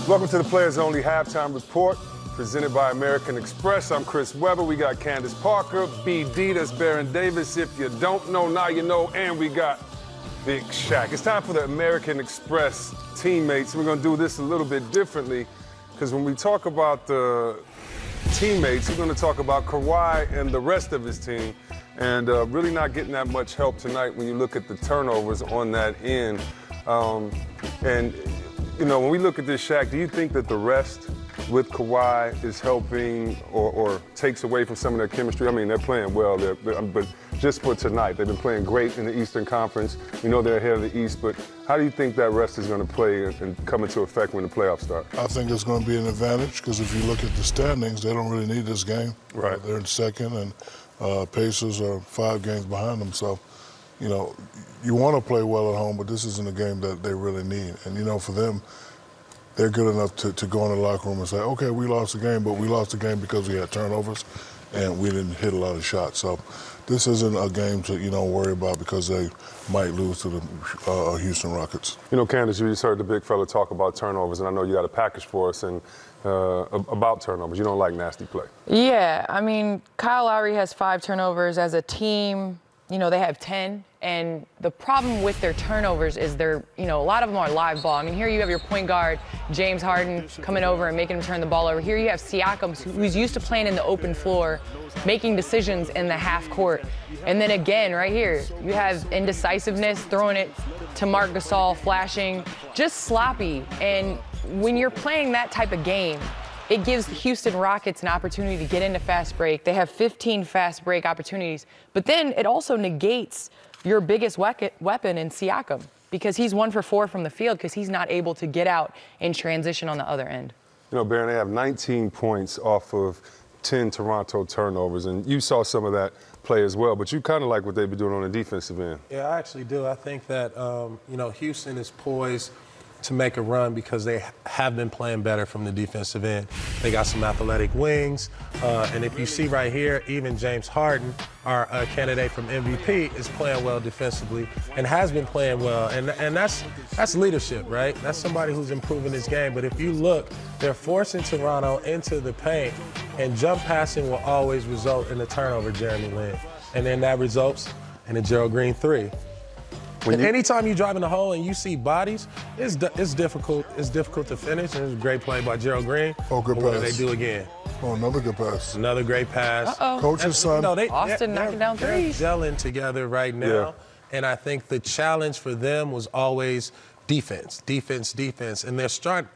Welcome to the Players Only Halftime Report, presented by American Express. I'm Chris Webber. We got Candace Parker, BD, that's Baron Davis. If you don't know, now you know. And we got Big Shaq. It's time for the American Express teammates. We're going to do this a little bit differently because when we talk about the teammates, we're going to talk about Kawhi and the rest of his team. And really not getting that much help tonight when you look at the turnovers on that end. You know, when we look at this, Shaq, do you think that the rest with Kawhi is helping or takes away from some of their chemistry? I mean, they're playing well, but just for tonight, they've been playing great in the Eastern Conference. We know they're ahead of the East, but how do you think that rest is going to play and come into effect when the playoffs start? I think it's going to be an advantage because if you look at the standings, they don't really need this game. Right. They're in second, and Pacers are 5 games behind them. So, you know, you want to play well at home, but this isn't a game that they really need. And, you know, for them, they're good enough to go in the locker room and say, okay, we lost the game, but we lost the game because we had turnovers and we didn't hit a lot of shots. So this isn't a game to, you know, worry about because they might lose to the Houston Rockets. You know, Candace, you just heard the big fella talk about turnovers, and I know you got a package for us and about turnovers. You don't like nasty play. Yeah, I mean, Kyle Lowry has 5 turnovers. As a team, you know, they have 10. And the problem with their turnovers is they're, you know, a lot of them are live ball. I mean, here you have your point guard, James Harden, coming over and making him turn the ball over. Here you have Siakam, who's used to playing in the open floor, making decisions in the half court. And then again, right here, you have indecisiveness, throwing it to Marc Gasol, flashing, just sloppy. And when you're playing that type of game, it gives the Houston Rockets an opportunity to get into fast break. They have 15 fast break opportunities. But then it also negates your biggest weapon in Siakam because he's 1 for 4 from the field because he's not able to get out and transition on the other end. You know, Baron, they have 19 points off of 10 Toronto turnovers, and you saw some of that play as well, but you kind of like what they've been doing on the defensive end. Yeah, I actually do. I think that, you know, Houston is poised to make a run because they have been playing better from the defensive end. They got some athletic wings, and if you see right here, even James Harden, our candidate from MVP, is playing well defensively and has been playing well, and that's leadership, right? That's somebody who's improving his game. But if you look, they're forcing Toronto into the paint, and jump passing will always result in a turnover, Jeremy Lin, and then that results in a Gerald Green 3. Anytime you drive in the hole and you see bodies, it's difficult. It's difficult to finish. And it was a great play by Gerald Green. Oh, good pass. What do they do again? Oh, another good pass. Another great pass. Uh-oh. Coach's son. No, Austin knocking down threes. They're gelling together right now. Yeah. And I think the challenge for them was always defense. And they're starting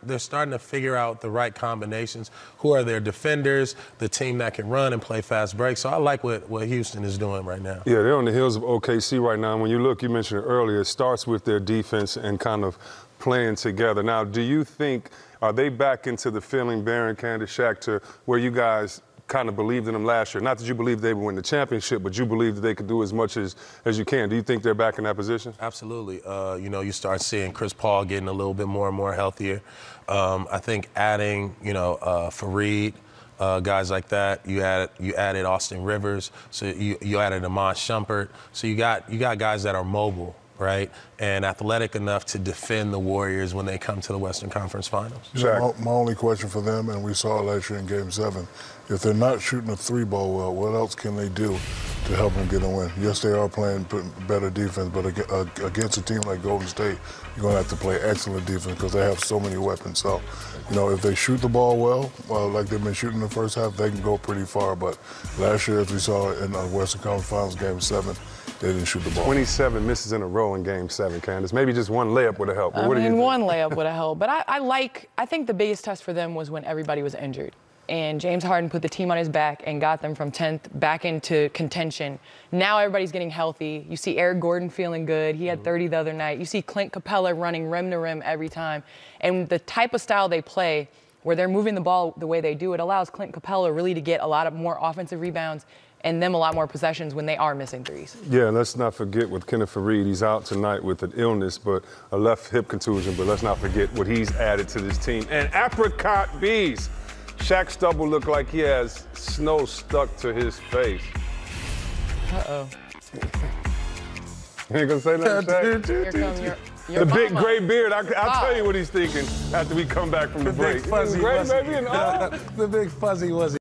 to figure out the right combinations. Who are their defenders, the team that can run and play fast breaks. So I like what Houston is doing right now. Yeah, they're on the heels of OKC right now. And when you look, you mentioned it earlier, it starts with their defense and kind of playing together. Now, do you think, are they back into the feeling, Baron, Candace, Shaq, to where you guys kind of believed in them last year? Not that you believed they would win the championship, but you believe that they could do as much as you can. Do you think they're back in that position? Absolutely. You know, you start seeing Chris Paul getting a little bit more and more healthier. I think adding, you know, Fareed, guys like that. You added Austin Rivers. So you added Iman Shumpert. So you got guys that are mobile, right, and athletic enough to defend the Warriors when they come to the Western Conference Finals. Yeah, my only question for them, and we saw it last year in Game 7, if they're not shooting a 3-ball well, what else can they do to help them get a win? Yes, they are playing better defense, but against a team like Golden State, you're going to have to play excellent defense because they have so many weapons. So, you know, if they shoot the ball well, like they've been shooting in the first half, they can go pretty far. But last year, as we saw in the Western Conference Finals, Game 7, they didn't shoot the ball. 27 misses in a row in Game 7, Candace. Maybe just one layup would have helped. I mean, one layup would have helped. But I think the biggest test for them was when everybody was injured. And James Harden put the team on his back and got them from 10th back into contention. Now everybody's getting healthy. You see Eric Gordon feeling good. He had 30 the other night. You see Clint Capella running rim to rim every time. And the type of style they play, where they're moving the ball the way they do, it allows Clint Capella really to get a lot of more offensive rebounds and them a lot more possessions when they are missing threes. Yeah, let's not forget with Kenneth Fareed, he's out tonight with an illness, but a left hip contusion, but let's not forget what he's added to this team. And apricot bees. Shaq Stubble looked like he has snow stuck to his face. Uh-oh. You ain't gonna say nothing, Shaq? Here comes your... Your the big mama. gray beard. I'll tell you what he's thinking after we come back from the break. Big fuzzy Gray, was he? baby, and all. The big fuzzy was he?